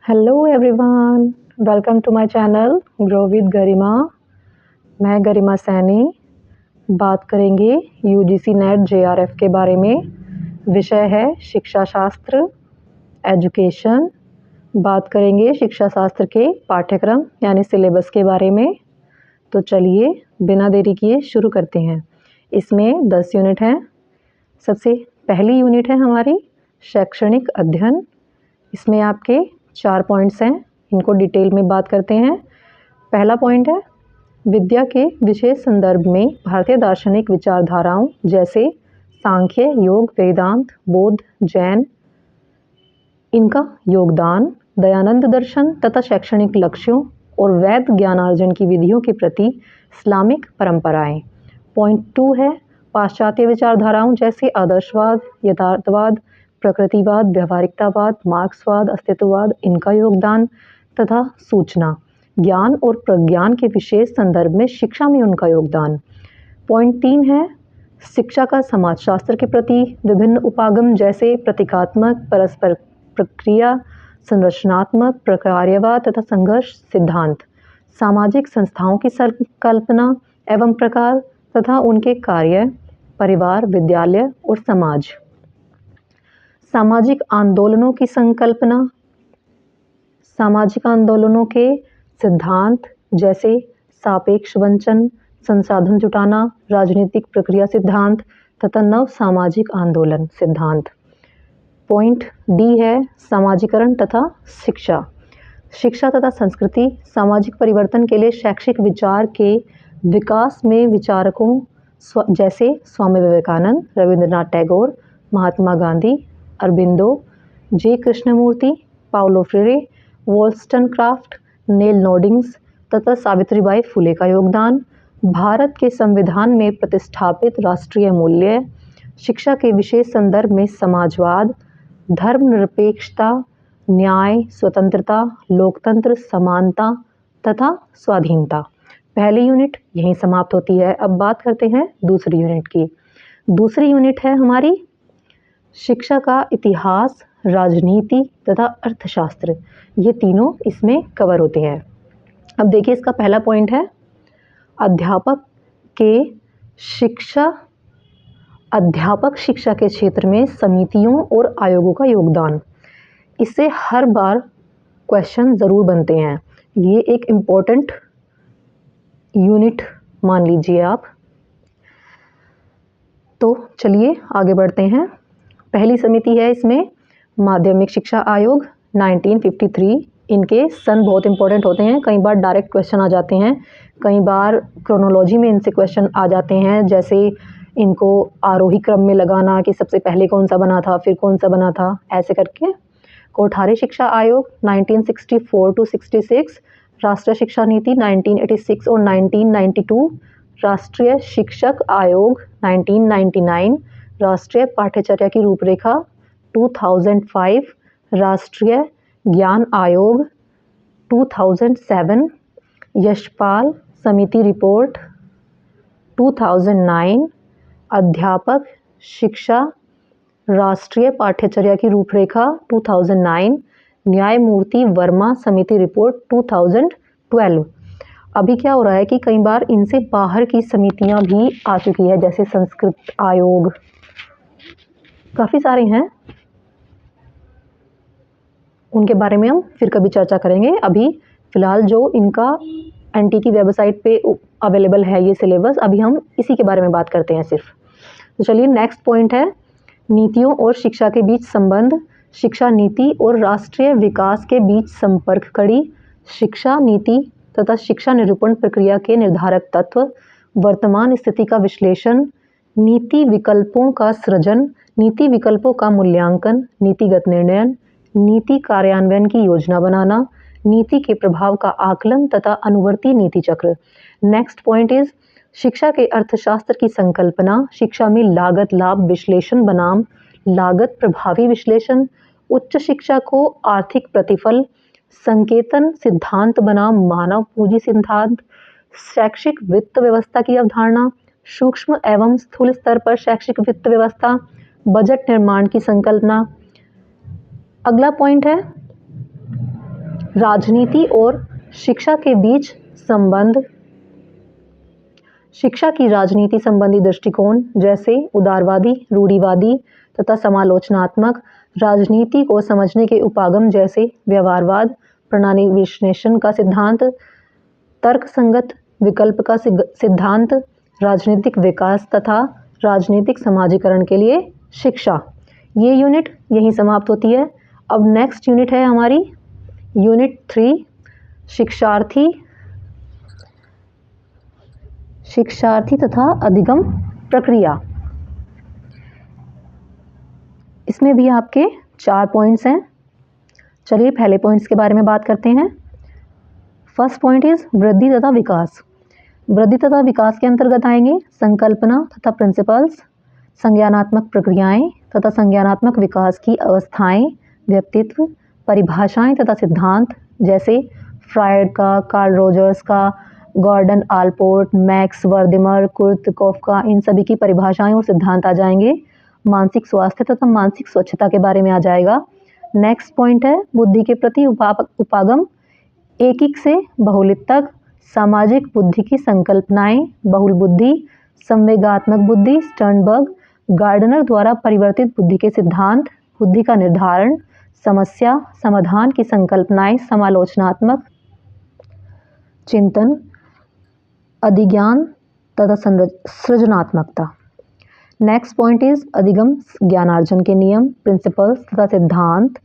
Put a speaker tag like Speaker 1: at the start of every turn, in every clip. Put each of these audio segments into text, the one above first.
Speaker 1: Hello everyone, welcome to my channel grow with Garima. मैं गरिमा सैनी बात करेंगे यूजीसी नेट जेआरएफ के बारे में। विषय है शिक्षा शास्त्र, एजुकेशन। बात करेंगे शिक्षा शास्त्र के पाठ्यक्रम यानी सिलेबस के बारे में। तो चलिए बिना देरी किए शुरू करते हैं। इसमें 10 यूनिट हैं। सबसे पहली यूनिट है हमारी शैक्षणिक अध्ययन। इसमें आपके 4 पॉइंट्स हैं, इनको डिटेल में बात करते हैं। पहला पॉइंट है विद्या के विशेष संदर्भ में भारतीय दार्शनिक विचारधाराओं जैसे सांख्य, योग, वेदांत, बौद्ध, जैन, इनका योगदान, दयानंद दर्शन तथा शैक्षणिक लक्ष्यों और वैध ज्ञानार्जन की विधियों के प्रति इस्लामिक परंपराएं। पॉइंट 2 है पाश्चात्य विचारधाराओं जैसे आदर्शवाद, यथार्थवाद, प्रकृतिवाद, व्यवहारिकतावाद, मार्क्सवाद, अस्तित्ववाद, इनका योगदान तथा सूचना, ज्ञान और प्रज्ञान के विशेष संदर्भ में शिक्षा में उनका योगदान। पॉइंट 3 है शिक्षा का समाजशास्त्र के प्रति विभिन्न उपागम जैसे प्रतीकात्मक, परस्पर प्रक्रिया, संरचनात्मक, प्रकार्यवाद तथा संघर्ष सिद्धांत, सामाजिक संस्थाओं की संकल्पना एवं प्रकार तथा उनके कार्य, परिवार, विद्यालय और समाज, सामाजिक आंदोलनों की संकल्पना, सामाजिक आंदोलनों के सिद्धांत जैसे सापेक्ष वंचन, संसाधन जुटाना, राजनीतिक प्रक्रिया सिद्धांत तथा नव सामाजिक आंदोलन सिद्धांत। पॉइंट डी है सामाजिकरण तथा शिक्षा। शिक्षा तथा संस्कृति सामाजिक परिवर्तन के लिए शैक्षिक विचार के विकास में विचारकों जैसे स्वामी विवेकानंद, रविंद्रनाथ टैगोर, महात्मा गांधी, अरबिंदो, जे कृष्णमूर्ति, पाउलो फ्रीरे, वॉलस्टनक्राफ्ट, नेल नोर्डिंग्स तथा सावित्रीबाई फुले का योगदान, भारत के संविधान में प्रतिष्ठापित राष्ट्रीय मूल्य, शिक्षा के विशेष संदर्भ में समाजवाद, धर्मनिरपेक्षता, न्याय, स्वतंत्रता, लोकतंत्र, समानता तथा स्वाधीनता। पहली यूनिट यहीं समाप्त होती है। अब बात करते हैं दूसरी यूनिट की। दूसरी यूनिट है हमारी शिक्षा का इतिहास, राजनीति तथा अर्थशास्त्र। ये तीनों इसमें कवर होते हैं। अब देखिए इसका पहला पॉइंट है अध्यापक शिक्षा के क्षेत्र में समितियों और आयोगों का योगदान। इससे हर बार क्वेश्चन ज़रूर बनते हैं। ये एक इम्पोर्टेंट यूनिट मान लीजिए आप। तो चलिए आगे बढ़ते हैं। पहली समिति है इसमें माध्यमिक शिक्षा आयोग 1953। इनके सन बहुत इंपॉर्टेंट होते हैं, कई बार डायरेक्ट क्वेश्चन आ जाते हैं, कई बार क्रोनोलॉजी में इनसे क्वेश्चन आ जाते हैं, जैसे इनको आरोही क्रम में लगाना कि सबसे पहले कौन सा बना था फिर कौन सा बना था, ऐसे करके। कोठारी शिक्षा आयोग 1964 to 66, राष्ट्रीय शिक्षा नीति 1986 और 1992, राष्ट्रीय शिक्षक आयोग 1999, राष्ट्रीय पाठ्यचर्या की रूपरेखा 2005, राष्ट्रीय ज्ञान आयोग 2007, यशपाल समिति रिपोर्ट 2009, अध्यापक शिक्षा राष्ट्रीय पाठ्यचर्या की रूपरेखा 2009, न्यायमूर्ति वर्मा समिति रिपोर्ट 2012। अभी क्या हो रहा है कि कई बार इनसे बाहर की समितियां भी आ चुकी है, जैसे संस्कृत आयोग, काफ़ी सारे हैं, उनके बारे में हम फिर कभी चर्चा करेंगे। अभी फ़िलहाल जो इनका एनटी की वेबसाइट पे अवेलेबल है ये सिलेबस, अभी हम इसी के बारे में बात करते हैं सिर्फ। तो चलिए नेक्स्ट पॉइंट है नीतियों और शिक्षा के बीच संबंध, शिक्षा नीति और राष्ट्रीय विकास के बीच संपर्क कड़ी, शिक्षा नीति तथा शिक्षा निरूपण प्रक्रिया के निर्धारक तत्व, वर्तमान स्थिति का विश्लेषण, नीति विकल्पों का सृजन, नीति विकल्पों का मूल्यांकन, नीतिगत निर्णय, नीति कार्यान्वयन की योजना बनाना, नीति के प्रभाव का आकलन तथा अनुवर्ती नीति चक्र। नेक्स्ट पॉइंट इज शिक्षा के अर्थशास्त्र की संकल्पना, शिक्षा में लागत लाभ विश्लेषण बनाम लागत प्रभावी विश्लेषण, उच्च शिक्षा को आर्थिक प्रतिफल, संकेतन सिद्धांत बनाम मानव पूंजी सिद्धांत, शैक्षिक वित्त व्यवस्था की अवधारणा, सूक्ष्म एवं स्थूल स्तर पर शैक्षिक वित्त व्यवस्था, बजट निर्माण की संकल्पना। अगला पॉइंट है राजनीति और शिक्षा के बीच संबंध। शिक्षा की राजनीति संबंधी दृष्टिकोण जैसे उदारवादी, रूढ़िवादी तथा समालोचनात्मक, राजनीति को समझने के उपागम जैसे व्यवहारवाद, प्रणाली विश्लेषण का सिद्धांत, तर्कसंगत विकल्प का सिद्धांत, राजनीतिक विकास तथा राजनीतिक समाजीकरण के लिए शिक्षा। ये यूनिट यहीं समाप्त होती है। अब नेक्स्ट यूनिट है हमारी यूनिट 3, शिक्षार्थी तथा अधिगम प्रक्रिया। इसमें भी आपके 4 पॉइंट्स हैं। चलिए पहले पॉइंट्स के बारे में बात करते हैं। फर्स्ट पॉइंट इज वृद्धि तथा विकास। वृद्धि तथा विकास के अंतर्गत आएंगे संकल्पना तथा प्रिंसिपल्स, संज्ञानात्मक प्रक्रियाएं तथा संज्ञानात्मक विकास की अवस्थाएं, व्यक्तित्व, परिभाषाएं तथा सिद्धांत जैसे फ्रायड का, कार्ल रोजर्स का, गॉर्डन आलपोर्ट, मैक्स वर्दिमर, कुर्ट कोफका, इन सभी की परिभाषाएं और सिद्धांत आ जाएंगे। मानसिक स्वास्थ्य तथा मानसिक स्वच्छता के बारे में आ जाएगा। नेक्स्ट पॉइंट है बुद्धि के प्रति उपागम, एकिक से बहुलिक तक, सामाजिक बुद्धि की संकल्पनाएं, बहुल बुद्धि, संवेगात्मक बुद्धि, स्टर्नबर्ग, गार्डनर द्वारा परिवर्तित बुद्धि के सिद्धांत, बुद्धि का निर्धारण, समस्या समाधान की संकल्पनाएं, समालोचनात्मक चिंतन, अधिज्ञान तथा सृजनात्मकता। नेक्स्ट पॉइंट इज अधिगम ज्ञानार्जन के नियम, प्रिंसिपल्स तथा सिद्धांत,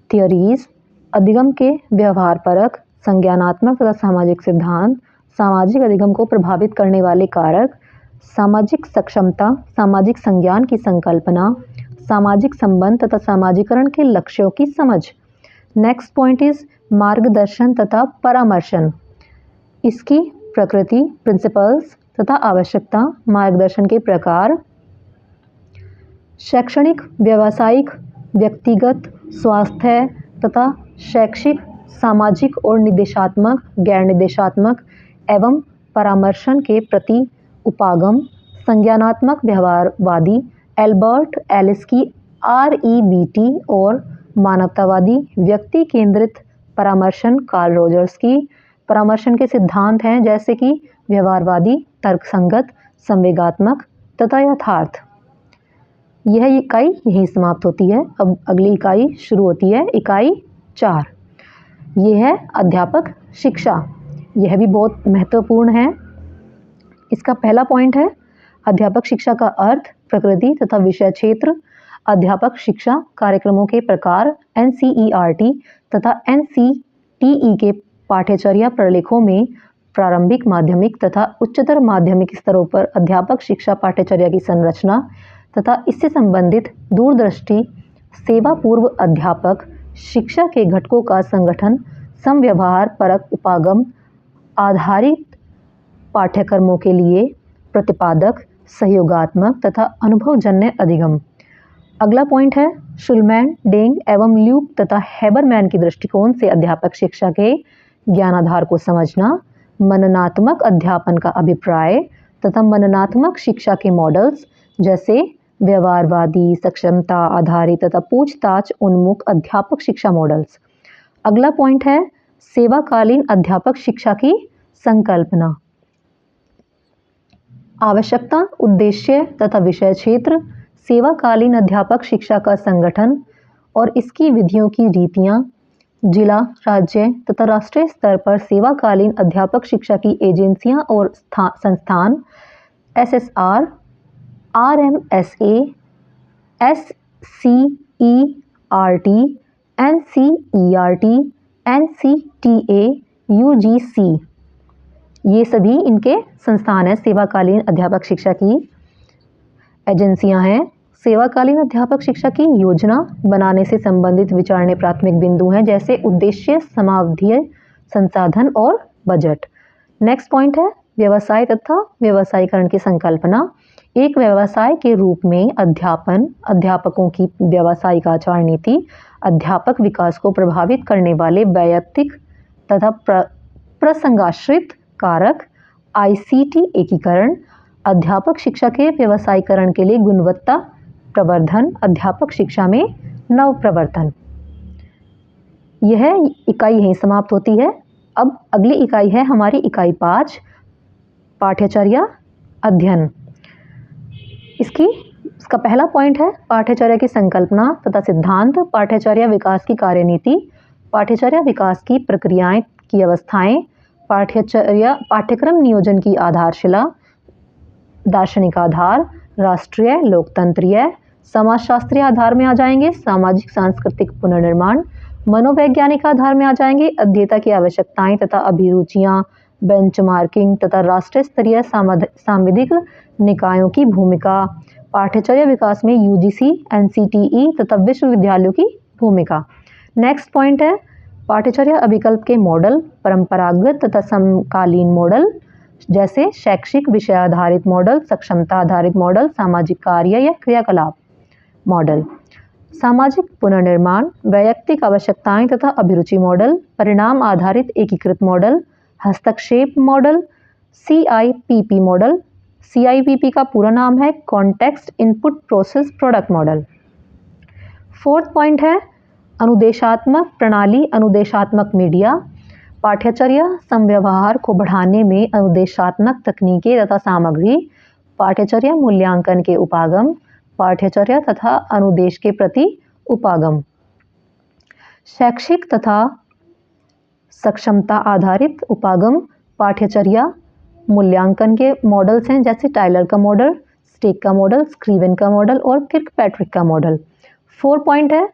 Speaker 1: थियोरीज, अधिगम के व्यवहार परक, संज्ञानात्मक तथा सामाजिक सिद्धांत, सामाजिक अधिगम को प्रभावित करने वाले कारक, सामाजिक सक्षमता, सामाजिक संज्ञान की संकल्पना, सामाजिक संबंध तथा सामाजिकरण के लक्ष्यों की समझ। नेक्स्ट पॉइंट इज मार्गदर्शन तथा परामर्शन, इसकी प्रकृति, प्रिंसिपल्स तथा आवश्यकता, मार्गदर्शन के प्रकार, शैक्षणिक, व्यावसायिक, व्यक्तिगत, स्वास्थ्य तथा शैक्षिक, सामाजिक और निर्देशात्मक, गैर निर्देशात्मक एवं परामर्शन के प्रति उपागम, संज्ञानात्मक व्यवहारवादी, एल्बर्ट एलिस की REBT और मानवतावादी, व्यक्ति केंद्रित परामर्शन, कार्ल रोजर्स की, परामर्शन के सिद्धांत हैं जैसे कि व्यवहारवादी, तर्कसंगत, संवेगात्मक तथा यथार्थ। यह इकाई यहीं समाप्त होती है। अब अगली इकाई शुरू होती है, इकाई 4। यह है अध्यापक शिक्षा। यह भी बहुत महत्वपूर्ण है। इसका पहला पॉइंट है अध्यापक शिक्षा का अर्थ, प्रकृति तथा विषय क्षेत्र, अध्यापक शिक्षा कार्यक्रमों के प्रकार, NCERT तथा NCTE के पाठ्यचर्या प्रलेखों में प्रारंभिक, माध्यमिक तथा उच्चतर माध्यमिक स्तरों पर अध्यापक शिक्षा पाठ्यचर्या की संरचना तथा इससे संबंधित दूरदृष्टि, सेवा पूर्व अध्यापक शिक्षा के घटकों का संगठन, समव्यवहार परक उपागम आधारित पाठ्यक्रमों के लिए प्रतिपादक, सहयोगात्मक तथा अनुभवजन्य अधिगम। अगला पॉइंट है शुलमैन, डेंग एवं ल्यूक तथा हैबरमैन की दृष्टिकोण से अध्यापक शिक्षा के ज्ञानाधार को समझना, मननात्मक अध्यापन का अभिप्राय तथा मननात्मक शिक्षा के मॉडल्स जैसे व्यवहारवादी, सक्षमता आधारित तथा पूछताछ उन्मुख अध्यापक शिक्षा मॉडल्स। अगला पॉइंट है सेवाकालीन अध्यापक शिक्षा की संकल्पना, आवश्यकता, उद्देश्य तथा विषय क्षेत्र, सेवाकालीन अध्यापक शिक्षा का संगठन और इसकी विधियों की रीतियां, जिला, राज्य तथा राष्ट्रीय स्तर पर सेवाकालीन अध्यापक शिक्षा की एजेंसियां और संस्थान, SSR, RMSA, SCERT, NCERT, NCTA, UGC, ये सभी इनके संस्थान हैं। सेवाकालीन अध्यापक शिक्षा की एजेंसियां हैं। सेवाकालीन अध्यापक शिक्षा की योजना बनाने से संबंधित विचारणीय प्राथमिक बिंदु हैं जैसे उद्देश्य, समावधि, संसाधन और बजट। नेक्स्ट पॉइंट है व्यवसाय तथा व्यवसायीकरण की संकल्पना। एक व्यवसाय के रूप में अध्यापन, अध्यापकों की व्यावसायिक आचार नीति, अध्यापक विकास को प्रभावित करने वाले वैयक्तिक तथा प्रसंगाश्रित कारक, ICT एकीकरण, अध्यापक शिक्षा के व्यवसायीकरण के लिए गुणवत्ता प्रवर्धन, अध्यापक शिक्षा में नव प्रवर्तन। यह इकाई यहीं समाप्त होती है। अब अगली इकाई है हमारी इकाई 5, पाठ्यचर्या अध्ययन। इसका पहला पॉइंट है पाठ्यचर्या की संकल्पना तथा सिद्धांत, पाठ्यचर्या विकास की कार्यनीति, पाठ्यचर्या विकास की प्रक्रियाएं की अवस्थाएं, पाठ्यक्रम नियोजन की आधारशिला, दार्शनिक आधार, राष्ट्रीय लोकतंत्रीय, समाजशास्त्रीय आधार में आ जाएंगे सामाजिक सांस्कृतिक पुनर्निर्माण, मनोवैज्ञानिक आधार में आ जाएंगे अध्येता की आवश्यकताएं तथा अभिरुचियां, बेंचमार्किंग तथा राष्ट्रीय स्तरीय सांविधिक निकायों की भूमिका, पाठ्यचर्या विकास में यूजीसी, एनसीटीई तथा विश्वविद्यालयों की भूमिका। नेक्स्ट पॉइंट है पाठ्यचर्या अभिकल्प के मॉडल, परंपरागत तथा समकालीन मॉडल, जैसे शैक्षिक विषय आधारित मॉडल, सक्षमता आधारित मॉडल, सामाजिक कार्य या क्रियाकलाप मॉडल, सामाजिक पुनर्निर्माण, वैयक्तिक आवश्यकताएं तथा अभिरुचि मॉडल, परिणाम आधारित एकीकृत मॉडल, हस्तक्षेप मॉडल, CIPP मॉडल। CIPP का पूरा नाम है context input process product model. Fourth point है अनुदेशात्मक प्रणाली, अनुदेशात्मक मीडिया, पाठ्यचर्या संव्यवहार को बढ़ाने में अनुदेशात्मक तकनीकें तथा सामग्री, पाठ्यचर्या मूल्यांकन के उपागम, पाठ्यचर्या तथा अनुदेश के प्रति उपागम, शैक्षिक तथा सक्षमता आधारित उपागम, पाठ्यचर्या मूल्यांकन के मॉडल्स हैं जैसे टाइलर का मॉडल, स्टेक का मॉडल, स्क्रीवन का मॉडल और किर्कपैट्रिक का मॉडल। 4 पॉइंट है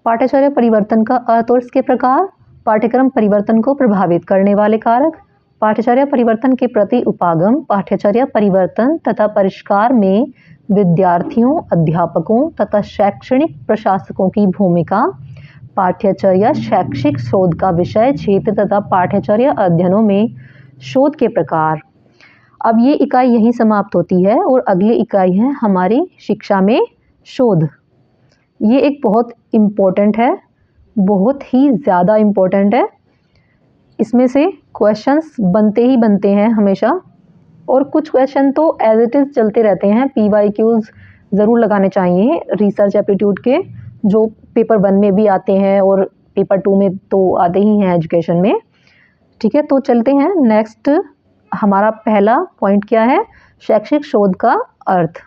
Speaker 1: पाठ्यचर्या परिवर्तन का अर्थ और इसके प्रकार, पाठ्यक्रम परिवर्तन को प्रभावित करने वाले कारक, पाठ्यचर्या परिवर्तन के प्रति उपागम, पाठ्यचर्या परिवर्तन तथा परिष्कार में विद्यार्थियों, अध्यापकों तथा शैक्षणिक प्रशासकों की भूमिका, पाठ्यचर्या शैक्षिक शोध का विषय क्षेत्र तथा पाठ्यचर्या अध्ययनों में शोध के प्रकार। अब ये इकाई यहीं समाप्त होती है और अगली इकाई है हमारी शिक्षा में शोध। ये एक बहुत इम्पोर्टेंट है, बहुत ही ज़्यादा इम्पोर्टेंट है। इसमें से क्वेश्चंस बनते ही बनते हैं हमेशा, और कुछ क्वेश्चन तो एज इट इज़ चलते रहते हैं। PYQs ज़रूर लगाने चाहिए रिसर्च एप्टीट्यूड के, जो पेपर 1 में भी आते हैं और पेपर 2 में तो आते ही हैं एजुकेशन में। ठीक है, तो चलते हैं नेक्स्ट। हमारा पहला पॉइंट क्या है? शैक्षिक शोध का अर्थ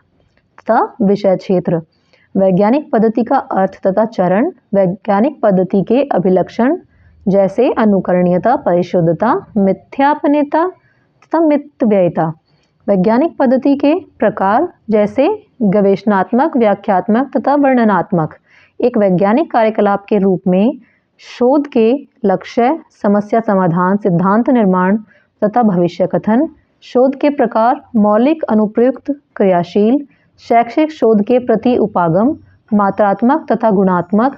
Speaker 1: तथा विषय क्षेत्र, वैज्ञानिक पद्धति का अर्थ तथा चरण, वैज्ञानिक पद्धति के अभिलक्षण जैसे अनुकरणीयता, परिशुद्धता, मिथ्यापनीयता तथा मितव्ययिता, वैज्ञानिक पद्धति के प्रकार जैसे गवेषणात्मक, व्याख्यात्मक तथा वर्णनात्मक, एक वैज्ञानिक कार्यकलाप के रूप में शोध के लक्ष्य, समस्या समाधान, सिद्धांत निर्माण तथा भविष्य कथन, शोध के प्रकार, मौलिक, अनुप्रयुक्त, क्रियाशील, शैक्षिक शोध के प्रति उपागम, मात्रात्मक तथा गुणात्मक,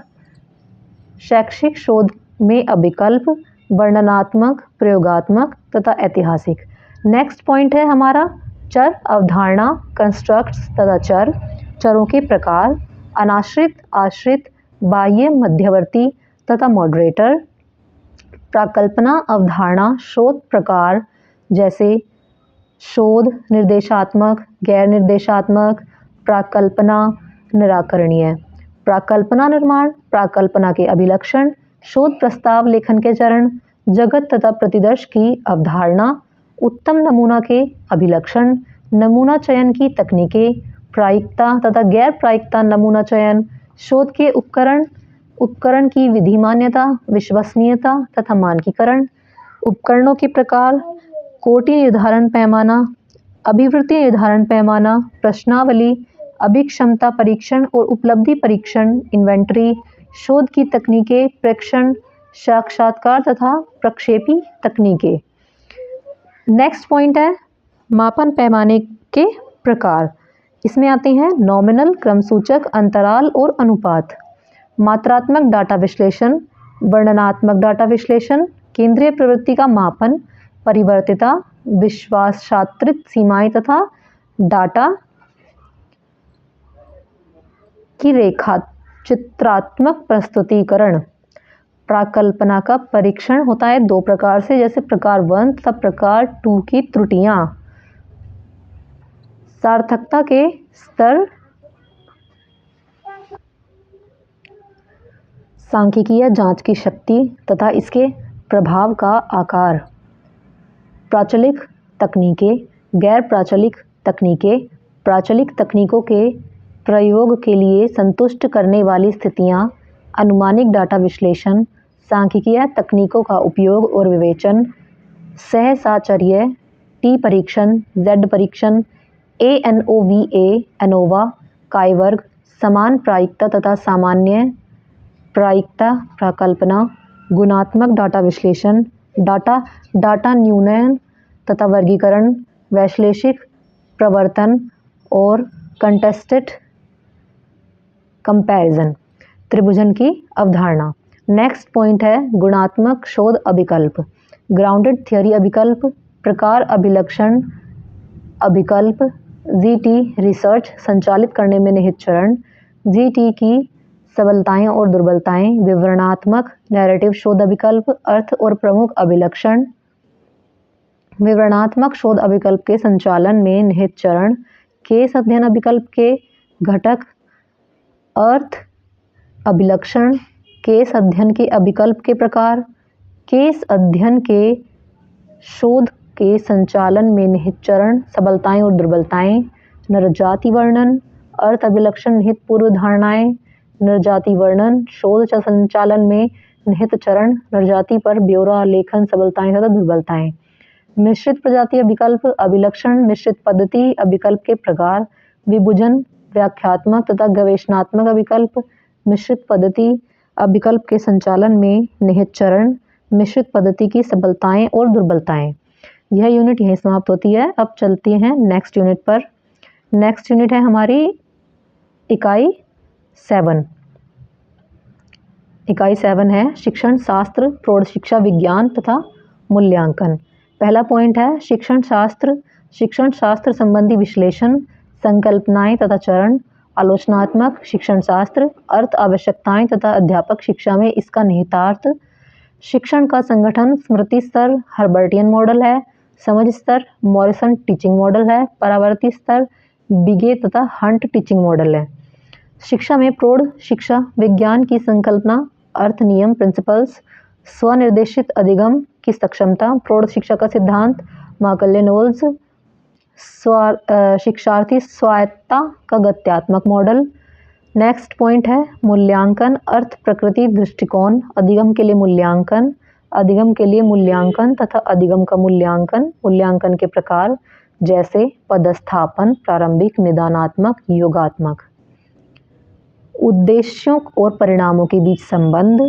Speaker 1: शैक्षिक शोध में अभिकल्प, वर्णनात्मक, प्रयोगात्मक तथा ऐतिहासिक। नेक्स्ट पॉइंट है हमारा चर, अवधारणा, कंस्ट्रक्ट्स तथा चर, चरों के प्रकार, अनाश्रित, आश्रित, बाह्य, मध्यवर्ती तथा मॉडरेटर, प्राकल्पना, अवधारणा, शोध प्रकार जैसे शोध, निर्देशात्मक, गैर निर्देशात्मक, प्राकल्पना, निराकरणीय, प्राकल्पना निर्माण, प्राकल्पना के अभिलक्षण, शोध प्रस्ताव लेखन के चरण, जगत तथा प्रतिदर्श की अवधारणा, उत्तम नमूना के अभिलक्षण, नमूना चयन की तकनीकें, प्रायिकता तथा गैर प्रायिकता नमूना चयन, शोध के उपकरण, उपकरण की विधि मान्यता, विश्वसनीयता तथा मानकीकरण, उपकरणों के प्रकार, कोटि निर्धारण पैमाना, अभिवृत्ति निर्धारण पैमाना, प्रश्नावली, अभिक्षमता परीक्षण और उपलब्धि परीक्षण, इन्वेंटरी, शोध की तकनीकें, प्रेक्षण, साक्षात्कार तथा प्रक्षेपी तकनीकें। नेक्स्ट पॉइंट है मापन पैमाने के प्रकार। इसमें आते हैं नॉमिनल, क्रमसूचक, अंतराल और अनुपात, मात्रात्मक डाटा विश्लेषण, वर्णनात्मक डाटा विश्लेषण, केंद्रीय प्रवृत्ति का मापन, परिवर्तिता, विश्वासात्रित सीमाएं तथा डाटा की रेखा चित्रात्मक प्रस्तुतिकरण। प्राकल्पना का परीक्षण होता है 2 प्रकार से, जैसे प्रकार 1 तथा प्रकार 2 की त्रुटियां, सार्थकता के स्तर, सांख्यिकीय जांच की शक्ति तथा इसके प्रभाव का आकार, प्राचलिक तकनीकें, गैर प्राचलिक तकनीकें, प्राचलिक तकनीकों के प्रयोग के लिए संतुष्ट करने वाली स्थितियां, अनुमानिक डाटा विश्लेषण, सांख्यिकीय तकनीकों का उपयोग और विवेचन, सहसाचर्य, टी परीक्षण, जेड परीक्षण, ANOVA, एनोवा, काय वर्ग, समान प्रायिकता तथा सामान्य प्रायिकता प्रकल्पना, गुणात्मक डाटा विश्लेषण, डाटा न्यूनयन तथा वर्गीकरण, वैश्लेषिक प्रवर्तन और कंटेस्टेड कंपैरिजन, त्रिभुजन की अवधारणा। नेक्स्ट पॉइंट है गुणात्मक शोध अभिकल्प, ग्राउंडेड थियरी अभिकल्प, प्रकार अभिलक्षण अभिकल्प, GT रिसर्च संचालित करने में निहित चरण, GT की सबलताएं और दुर्बलताएं, विवरणात्मक नैरेटिव शोध अभिकल्प, अर्थ और प्रमुख अभिलक्षण, विवरणात्मक शोध अभिकल्प के संचालन में निहित चरण, केस अध्ययन अभिकल्प के घटक, अर्थ अभिलक्षण, केस अध्ययन के अभिकल्प के प्रकार, केस अध्ययन के शोध के संचालन में निहित चरण, सबलताएं और दुर्बलताएं, नरजाति वर्णन, अर्थ अभिलक्षण निहित पूर्व धारणाएं, नरजाति वर्णन, शोध संचालन में निहित चरण, नरजाति पर ब्यौरा लेखन, सबलताएं तथा दुर्बलताएं, मिश्रित प्रजाति अभिकल्प, अभिलक्षण, मिश्रित पद्धति अभिकल्प के प्रकार, विभुजन, व्याख्यात्मक तथा गवेषणात्मक अभिकल्प, मिश्रित पद्धति अभिकल्प के संचालन में निहित चरण, मिश्रित पद्धति की सबलताएं और दुर्बलताएं। यह यूनिट यहीं समाप्त होती है। अब चलते हैं नेक्स्ट यूनिट पर। नेक्स्ट यूनिट है हमारी इकाई 7। इकाई 7 है शिक्षण शास्त्र, प्रौढ़ शिक्षा विज्ञान तथा मूल्यांकन। पहला पॉइंट है शिक्षण शास्त्र संबंधी विश्लेषण, संकल्पनाएं तथा चरण, आलोचनात्मक शिक्षण शास्त्र, अर्थ आवश्यकताएं तथा अध्यापक शिक्षा में इसका निहितार्थ, शिक्षण का संगठन स्मृति स्तर हर्बर्टियन मॉडल है, समझ स्तर मॉरिसन टीचिंग मॉडल है, परावर्ती स्तर बिगे तथा हंट टीचिंग मॉडल है। शिक्षा में प्रौढ़ शिक्षा विज्ञान की संकल्पना, अर्थ नियम प्रिंसिपल्स, स्वनिर्देशित अधिगम की सक्षमता, प्रौढ़ शिक्षा का सिद्धांत मार्कले-नोल्स, शिक्षार्थी स्वायत्तता का गत्यात्मक मॉडल। नेक्स्ट पॉइंट है मूल्यांकन, अर्थ प्रकृति दृष्टिकोण, अधिगम के लिए मूल्यांकन, अधिगम के लिए मूल्यांकन तथा अधिगम का मूल्यांकन, मूल्यांकन के प्रकार जैसे पदस्थापन, प्रारंभिक, निदानात्मक, योगात्मक, उद्देश्यों और परिणामों के बीच संबंध,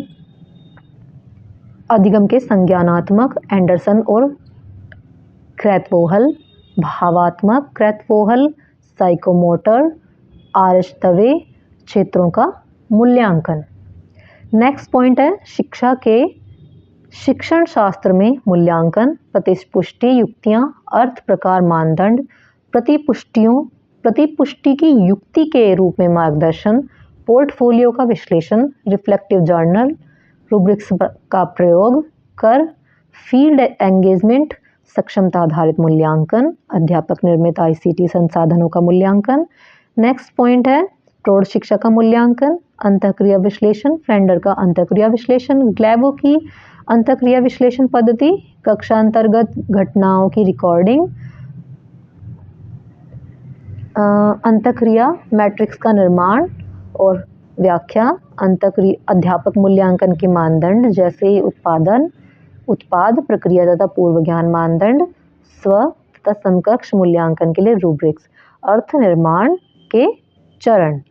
Speaker 1: अधिगम के संज्ञानात्मक, एंडरसन और क्रैथवोहल, भावात्मक, क्रैथवोहल, साइकोमोटर, आरिस्टवे, क्षेत्रों का मूल्यांकन। नेक्स्ट पॉइंट है शिक्षा के शिक्षण शास्त्र में मूल्यांकन, प्रतिपुष्टि युक्तियां, अर्थ प्रकार मानदंड, प्रतिपुष्टि की युक्ति के रूप में मार्गदर्शन, पोर्टफोलियो का विश्लेषण, रिफ्लेक्टिव जर्नल, रूब्रिक्स का प्रयोग कर, फील्ड एंगेजमेंट, सक्षमता आधारित मूल्यांकन, अध्यापक निर्मित ICT संसाधनों का मूल्यांकन। नेक्स्ट पॉइंट है प्रौढ़ शिक्षा का मूल्यांकन, अंतःक्रिया विश्लेषण, फेंडर का अंतःक्रिया विश्लेषण, ग्लैबो की अंतःक्रिया विश्लेषण पद्धति, कक्षा अंतर्गत घटनाओं की रिकॉर्डिंग, अंतःक्रिया मैट्रिक्स का निर्माण और व्याख्या, अध्यापक मूल्यांकन के मानदंड जैसे उत्पाद प्रक्रिया तथा पूर्व ज्ञान मानदंड, स्व तथा समकक्ष मूल्यांकन के लिए रूब्रिक्स, अर्थ निर्माण के चरण।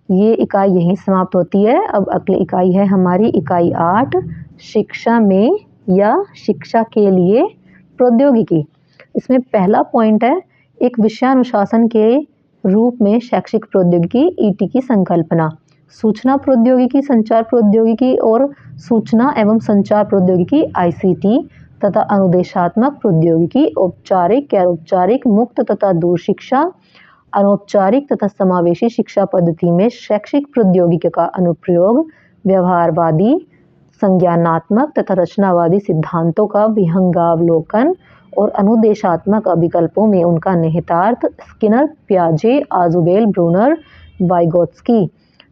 Speaker 1: ये इकाई यहीं समाप्त होती है। अब अगली इकाई है हमारी इकाई 8, शिक्षा में या शिक्षा के लिए प्रौद्योगिकी। इसमें पहला पॉइंट है एक विषयानुशासन के रूप में शैक्षिक प्रौद्योगिकी ET की संकल्पना, सूचना प्रौद्योगिकी, संचार प्रौद्योगिकी और सूचना एवं संचार प्रौद्योगिकी ICT तथा अनुदेशात्मक प्रौद्योगिकी, औपचारिक, गैर औपचारिक, मुक्त तथा दूर शिक्षा, अनौपचारिक तथा समावेशी शिक्षा पद्धति में शैक्षिक प्रौद्योगिकी का अनुप्रयोग, व्यवहारवादी, संज्ञानात्मक तथा रचनावादी सिद्धांतों का विहंगावलोकन और अनुदेशात्मक अभिकल्पों में उनका निहितार्थ, स्किनर, पियाजे, आजुबेल, ब्रूनर, वाइगोत्स्की,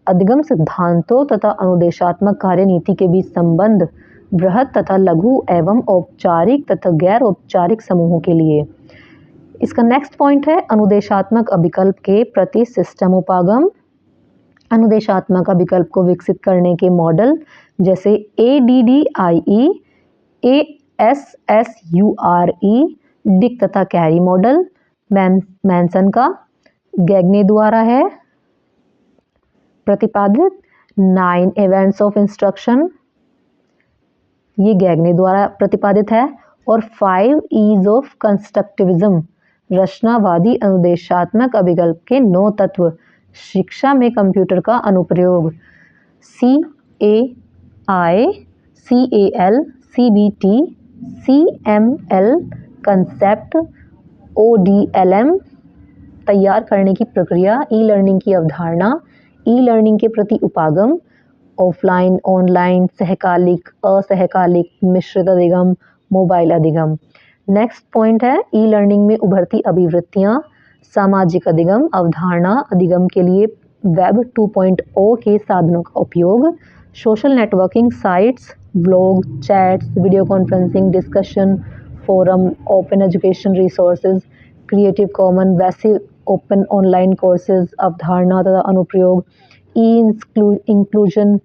Speaker 1: अधिगम सिद्धांतों तथा अनुदेशात्मक कार्यनीति के बीच संबंध बृहत तथा लघु एवं औपचारिक तथा गैर औपचारिक समूहों के लिए। इसका नेक्स्ट पॉइंट है अनुदेशात्मक अभिकल्प के प्रति सिस्टम उपागम। अनुदेशात्मक अभिकल्प को विकसित करने के मॉडल जैसे ADDIE, ASSURE, डिक तथा कैरी मॉडल मैनसन का गैग्ने द्वारा है प्रतिपादित 9 इवेंट्स ऑफ इंस्ट्रक्शन, ये गैग्ने द्वारा प्रतिपादित है, और 5 E's ऑफ कंस्ट्रक्टिविज्म, रचनावादी अनुदेशात्मक अभिकल्प के 9 तत्व। शिक्षा में कंप्यूटर का अनुप्रयोग CAI, CAL, CBT, CML concept, ODLM तैयार करने की प्रक्रिया, ई लर्निंग की अवधारणा, ई लर्निंग के प्रति उपागम, ऑफलाइन ऑनलाइन, सहकालिक असहकालिक, मिश्रित अधिगम, मोबाइल अधिगम। नेक्स्ट पॉइंट है ई लर्निंग में उभरती अभिवृत्तियां, सामाजिक अधिगम, अवधारणा अधिगम के लिए वेब 2.0 के साधनों का उपयोग, social networking sites, blog, chats, video conferencing, discussion forum, open education resources, creative common, वैसे ओपन ऑनलाइन कोर्सेज, अवधारणा तथा अनुप्रयोग, ई इंक्लूजन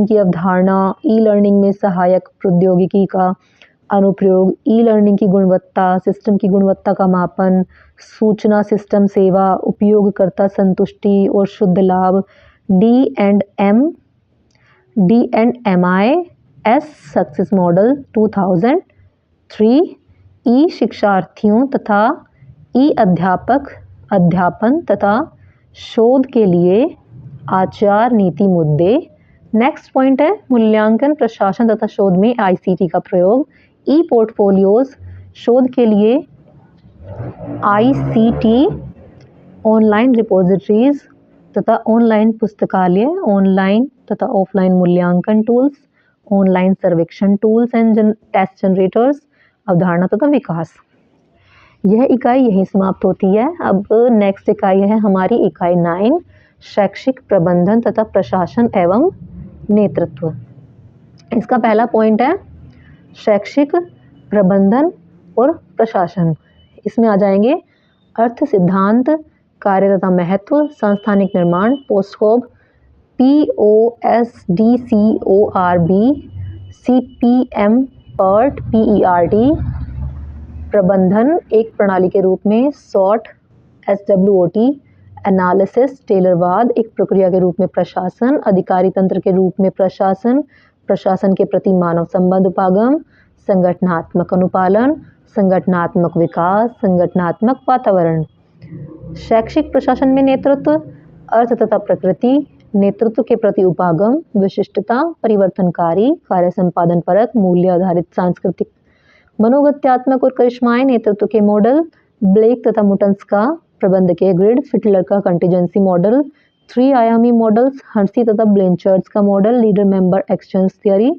Speaker 1: की अवधारणा, ई लर्निंग में सहायक प्रौद्योगिकी का अनुप्रयोग, ई लर्निंग की गुणवत्ता, सिस्टम की गुणवत्ता का मापन, सूचना सिस्टम सेवा, उपयोगकर्ता संतुष्टि और शुद्ध लाभ, D&MIS सक्सेस मॉडल 2003, ई शिक्षार्थियों तथा ई अध्यापक अध्यापन तथा शोध के लिए आचार नीति मुद्दे। नेक्स्ट पॉइंट है मूल्यांकन, प्रशासन तथा शोध में ICT का प्रयोग, ई पोर्टफोलियोज, शोध के लिए ICT, ऑनलाइन रिपोजिटरीज तथा ऑनलाइन पुस्तकालय, ऑनलाइन तथा ऑफलाइन मूल्यांकन टूल्स, ऑनलाइन सर्वेक्षण टूल्स एंड टेस्ट जनरेटर्स, अवधारणा तथा विकास। यह इकाई यहीं समाप्त होती है। अब नेक्स्ट इकाई है हमारी इकाई 9, शैक्षिक प्रबंधन तथा प्रशासन एवं नेतृत्व। इसका पहला पॉइंट है शैक्षिक प्रबंधन और प्रशासन। इसमें आ जाएंगे अर्थ सिद्धांत, कार्य तथा महत्व, सांस्थानिक निर्माण, पोस्टकॉब, POSDCORB, CPM, PERT, PERT, प्रबंधन एक प्रणाली के रूप में, SWOT, SWOT, एनालिसिस, टेलरवाद एक प्रक्रिया के रूप में, प्रशासन अधिकारी तंत्र के रूप में, प्रशासन प्रशासन के प्रति मानव संबंध उपागम, संगठनात्मक अनुपालन, संगठनात्मक विकास, संगठनात्मक वातावरण। शैक्षिक प्रशासन में नेतृत्व, अर्थ तथा प्रकृति, नेतृत्व के प्रति उपागम, विशिष्टता, परिवर्तनकारी, कार्य संपादन परक, मूल्य आधारित सांस्कृतिक, मनोगत्यात्मक और करिश्माई नेतृत्व के मॉडल, ब्लेक तथा मुटन्स का प्रबंधकीय ग्रिड, फिटलर का कंटीजेंसी मॉडल, 3 आयामी मॉडल्स, हर्सी तथा ब्लेंचर्ड्स का model, leader member exchange theory.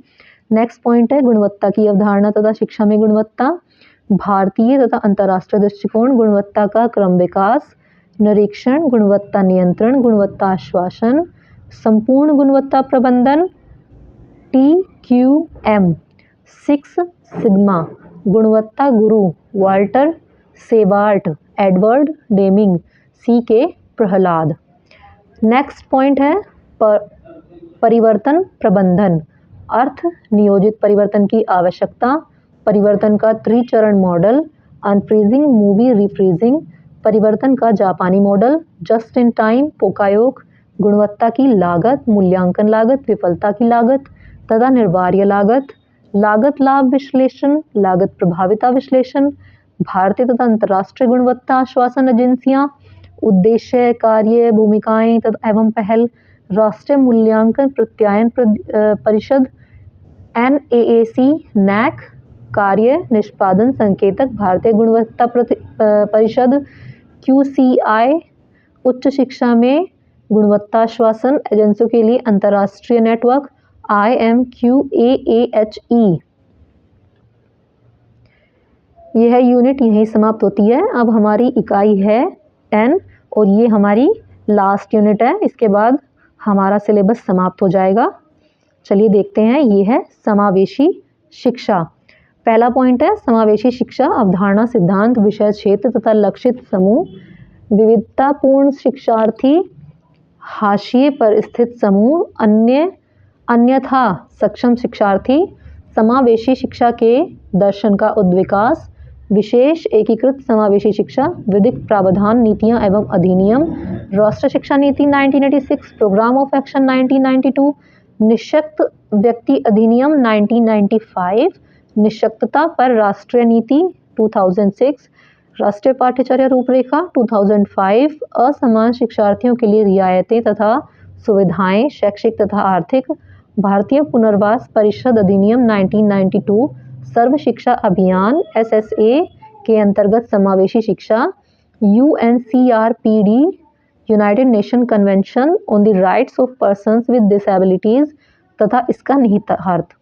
Speaker 1: Next point है गुणवत्ता की अवधारणा तथा शिक्षा में गुणवत्ता, भारतीय तथा अंतर्राष्ट्रीय दृष्टिकोण, गुणवत्ता का क्रम विकास, निरीक्षण, गुणवत्ता नियंत्रण, गुणवत्ता आश्वासन, संपूर्ण गुणवत्ता प्रबंधन, TQM, 6 सिग्मा, गुणवत्ता गुरु, Walter Shewhart, Edward Deming, CK Prahlad. Next point है परिवर्तन प्रबंधन, अर्थ नियोजित परिवर्तन की आवश्यकता, परिवर्तन का त्रिचरण मॉडल, अनफ्रीजिंग, मूवी रिफ्रीजिंग, परिवर्तन का जापानी मॉडल, जस्ट इन टाइम, पोकायोक, गुणवत्ता की लागत, मूल्यांकन लागत, विफलता की लागत तथा निर्वार्य लागत, लागत लाभ विश्लेषण, लागत प्रभाविता विश्लेषण, भारतीय तथा अंतर्राष्ट्रीय गुणवत्ता आश्वासन एजेंसियां, उद्देश्य, कार्य, भूमिकाएं तथा एवं पहल, राष्ट्रीय मूल्यांकन प्रत्यायन परिषद, NAAC, NAC, कार्य निष्पादन संकेतक, भारतीय गुणवत्ता परिषद, QCI, उच्च शिक्षा में गुणवत्ता आश्वासन एजेंसियों के लिए अंतर्राष्ट्रीय नेटवर्क, IMQAAHE। यह यूनिट यहीं समाप्त होती है। अब हमारी इकाई है 10 और ये हमारी लास्ट यूनिट है। इसके बाद हमारा सिलेबस समाप्त हो जाएगा। चलिए देखते हैं, ये है समावेशी शिक्षा। पहला पॉइंट है समावेशी शिक्षा अवधारणा, सिद्धांत, विषय क्षेत्र तथा लक्षित समूह, विविधतापूर्ण शिक्षार्थी, हाशिए पर स्थित समूह, अन्यथा सक्षम शिक्षार्थी, समावेशी शिक्षा के दर्शन का उद्विकास, विशेष एकीकृत समावेशी शिक्षा, विधिक प्रावधान, नीतियां एवं अधिनियम, राष्ट्रीय शिक्षा नीति 1986, प्रोग्राम ऑफ एक्शन 1992, निःशक्त व्यक्ति अधिनियम 1995, निःशक्तता पर राष्ट्रीय नीति 2006, राष्ट्रीय पाठ्यचर्या रूपरेखा 2005, असमान शिक्षार्थियों के लिए रियायतें तथा सुविधाएं, शैक्षिक तथा आर्थिक, भारतीय पुनर्वास परिषद अधिनियम 1992, सर्व शिक्षा अभियान SSA के अंतर्गत समावेशी शिक्षा, UNCRPD United nation convention on the rights of persons with disabilities तथा इसका निहितार्थ।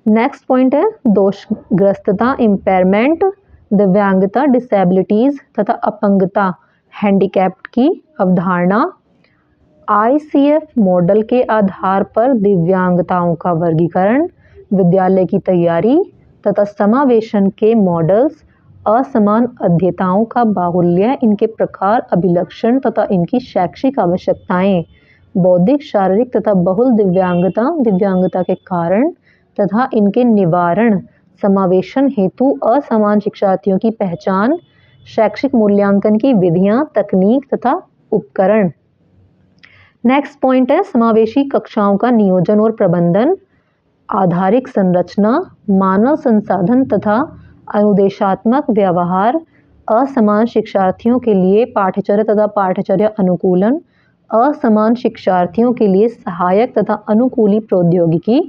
Speaker 1: नेक्स्ट पॉइंट है दोषग्रस्तता, इम्पेयरमेंट, दिव्यांगता, डिसेबिलिटीज तथा अपंगता, हैंडीकैप्ड की अवधारणा, ICF मॉडल के आधार पर दिव्यांगताओं का वर्गीकरण, विद्यालय की तैयारी तथा समावेशन के मॉडल्स, असमान अध्येताओं का बाहुल्य, इनके प्रकार, अभिलक्षण तथा इनकी शैक्षिक आवश्यकताएं, बौद्धिक, शारीरिक तथा बहुल दिव्यांगता, दिव्यांगता के कारण तथा इनके निवारण, समावेशन हेतु असमान शिक्षार्थियों की पहचान, शैक्षिक मूल्यांकन की विधियां, तकनीक तथा उपकरण। नेक्स्ट पॉइंट है समावेशी कक्षाओं का नियोजन और प्रबंधन, आधारिक संरचना, मानव संसाधन तथा अनुदेशात्मक व्यवहार, असमान शिक्षार्थियों के लिए पाठ्यचर्या तथा पाठ्यचर्या अनुकूलन, असमान शिक्षार्थियों के लिए सहायक तथा अनुकूली प्रौद्योगिकी,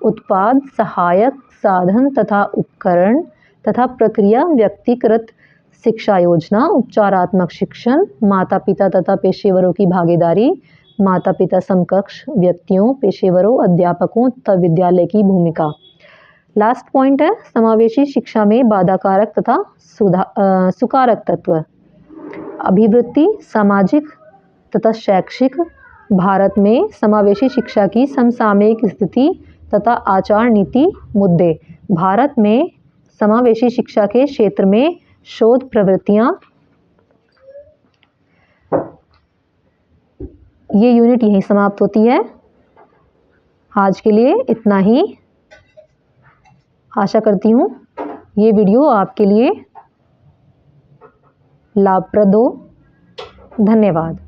Speaker 1: उत्पाद, सहायक साधन तथा उपकरण तथा प्रक्रिया, व्यक्तिगत शिक्षा योजना, उपचारात्मक शिक्षण, माता पिता तथा पेशेवरों की भागीदारी, माता पिता समकक्ष व्यक्तियों, पेशेवरों, अध्यापकों तथा विद्यालय की भूमिका। लास्ट पॉइंट है समावेशी शिक्षा में बाधाकारक तथा सुकारक तत्व, अभिवृत्ति, सामाजिक तथा शैक्षिक, भारत में समावेशी शिक्षा की समसामयिक स्थिति तथा आचार नीति मुद्दे, भारत में समावेशी शिक्षा के क्षेत्र में शोध प्रवृत्तियां। ये यूनिट यहीं समाप्त होती है। आज के लिए इतना ही। आशा करती हूँ ये वीडियो आपके लिए लाभप्रद हो। धन्यवाद।